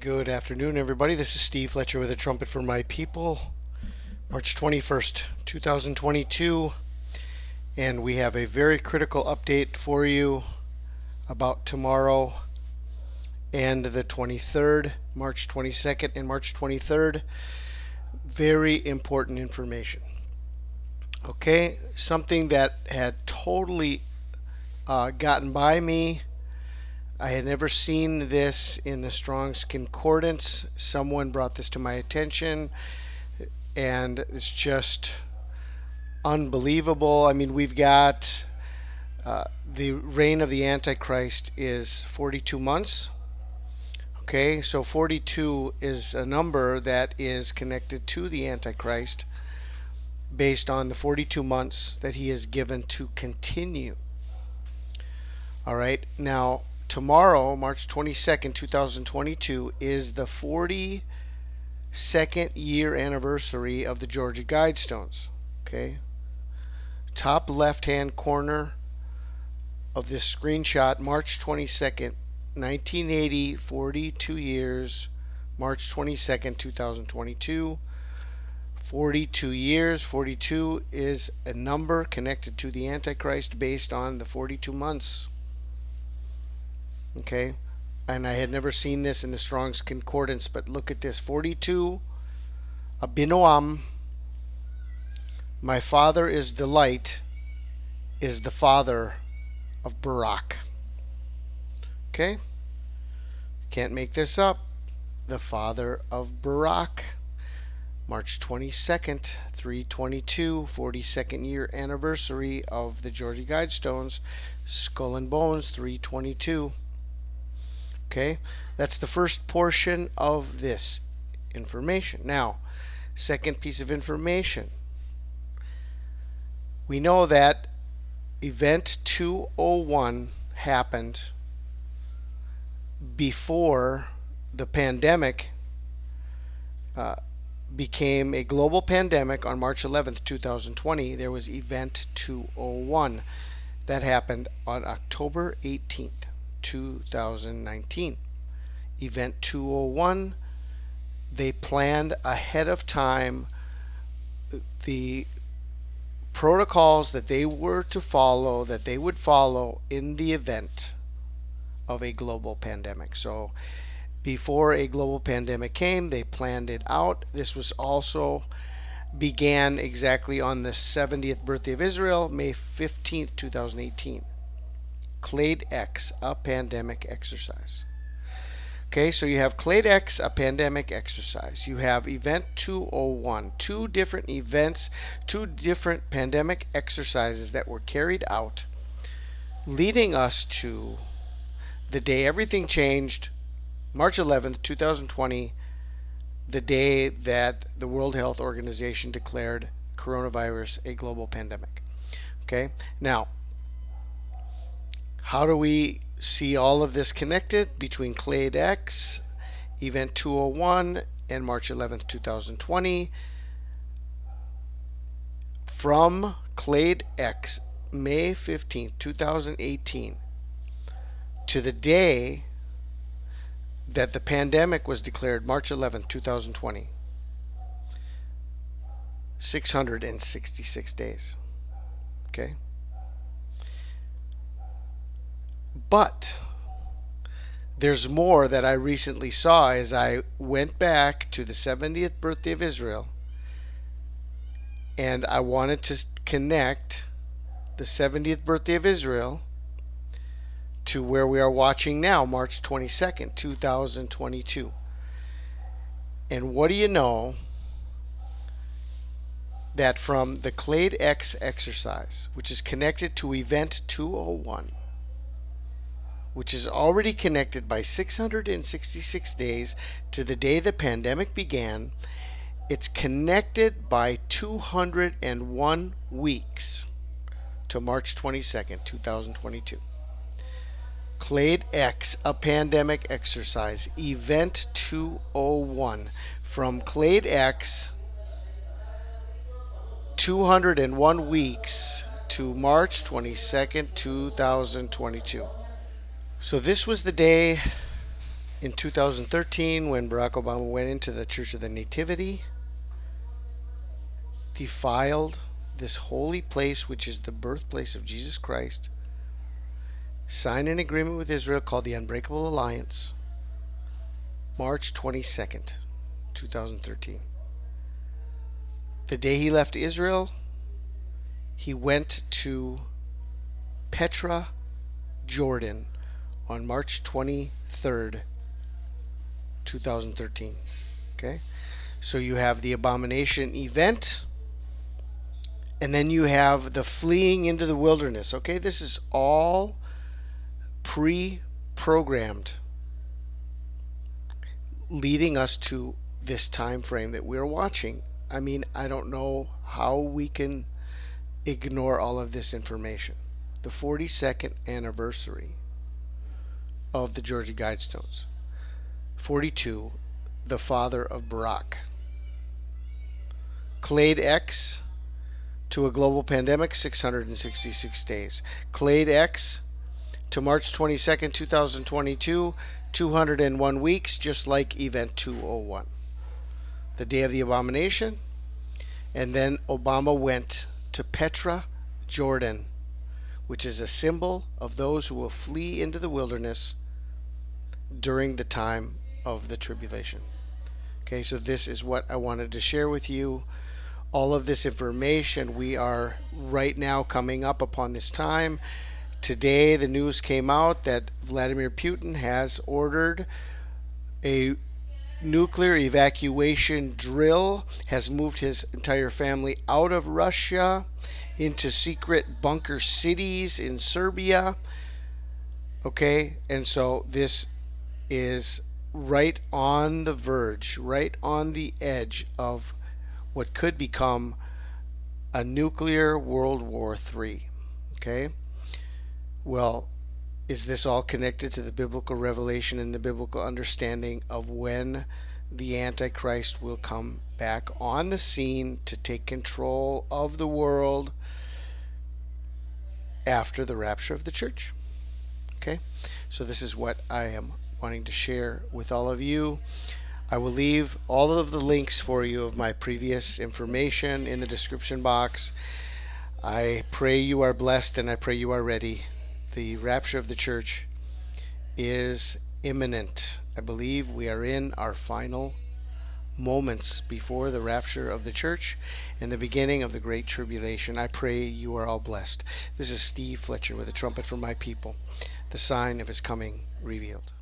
Good afternoon, everybody. This is Steve Fletcher with a trumpet for my people. March 21st, 2022. And we have a very critical update for you about tomorrow and the 23rd, March 22nd and March 23rd. Very important information. Okay, something that had totally gotten by me. I had never seen this in the Strong's Concordance. Someone brought this to my attention, and it's just unbelievable. I mean, we've got the reign of the Antichrist is 42 months. Okay, so 42 is a number that is connected to the Antichrist based on the 42 months that he is given to continue. All right, now tomorrow, March 22nd, 2022, is the 42nd year anniversary of the Georgia Guidestones. Okay, top left-hand corner of this screenshot, March 22nd, 1980, 42 years, March 22nd, 2022. 42 years. 42 is a number connected to the Antichrist based on the 42 months. Okay, and I had never seen this in the Strong's Concordance, but look at this. 42, Abinoam, my father is delight, is the father of Barak. Okay, can't make this up. The father of Barak. March 22nd, 322, 42nd year anniversary of the Georgia Guidestones, Skull and Bones, 322. Okay, that's the first portion of this information. Now, second piece of information. We know that Event 201 happened before the pandemic became a global pandemic on March 11th, 2020. There was Event 201 that happened on October 18th. 2019. Event 201, they planned ahead of time the protocols that they were to follow, that they would follow in the event of a global pandemic. So before a global pandemic came, they planned it out. This was also began exactly on the 70th birthday of Israel, May 15th, 2018. Clade X, a pandemic exercise. Okay, so you have Clade X, a pandemic exercise. You have Event 201, two different events, two different pandemic exercises that were carried out, leading us to the day everything changed, March 11th, 2020, the day that the World Health Organization declared coronavirus a global pandemic. Okay, now, how do we see all of this connected between Clade X, Event 201, and March 11th, 2020? From Clade X, May 15th, 2018, to the day that the pandemic was declared, March 11th, 2020, 666 days. Okay? But there's more that I recently saw as I went back to the 70th birthday of Israel, and I wanted to connect the 70th birthday of Israel to where we are watching now, March 22nd, 2022. And what do you know that from the Clade X exercise, which is connected to Event 201, which is already connected by 666 days to the day the pandemic began, it's connected by 201 weeks to March 22nd, 2022. Clade X, a pandemic exercise, Event 201. From Clade X, 201 weeks to March 22nd, 2022. So this was the day In 2013, when Barack Obama went into the Church of the Nativity, defiled this holy place, which is the birthplace of Jesus Christ, signed an agreement with Israel called the Unbreakable Alliance, March 22nd, 2013. The day he left Israel, he went to Petra, Jordan, on March 23rd, 2013. Okay? So you have the abomination event, and then you have the fleeing into the wilderness. Okay? This is all pre-programmed, leading us to this time frame that we're watching. I mean, I don't know how we can ignore all of this information. The 42nd anniversary of the Georgia Guidestones. 42, the father of Barak. Clade X to a global pandemic, 666 days. Clade X to March 22nd, 2022, 201 weeks, just like Event 201. The day of the abomination. And then Obama went to Petra, Jordan, which is a symbol of those who will flee into the wilderness during the time of the tribulation. Okay, so this is what I wanted to share with you. All of this information, we are right now coming up upon this time. Today the news came out that Vladimir Putin has ordered a nuclear evacuation drill, has moved his entire family out of Russia into secret bunker cities in Serbia. Okay, and so this is right on the verge, right on the edge of what could become a nuclear World War III. Okay? Well, is this all connected to the biblical revelation and the biblical understanding of when the Antichrist will come back on the scene to take control of the world after the rapture of the church? Okay? So this is what I am wanting to share with all of you. I will leave all of the links for you of my previous information in the description box. I pray you are blessed and I pray you are ready. The rapture of the church is imminent. I believe we are in our final moments before the rapture of the church and the beginning of the Great Tribulation. I pray you are all blessed. This is Steve Fletcher with a trumpet for my people, the sign of his coming revealed.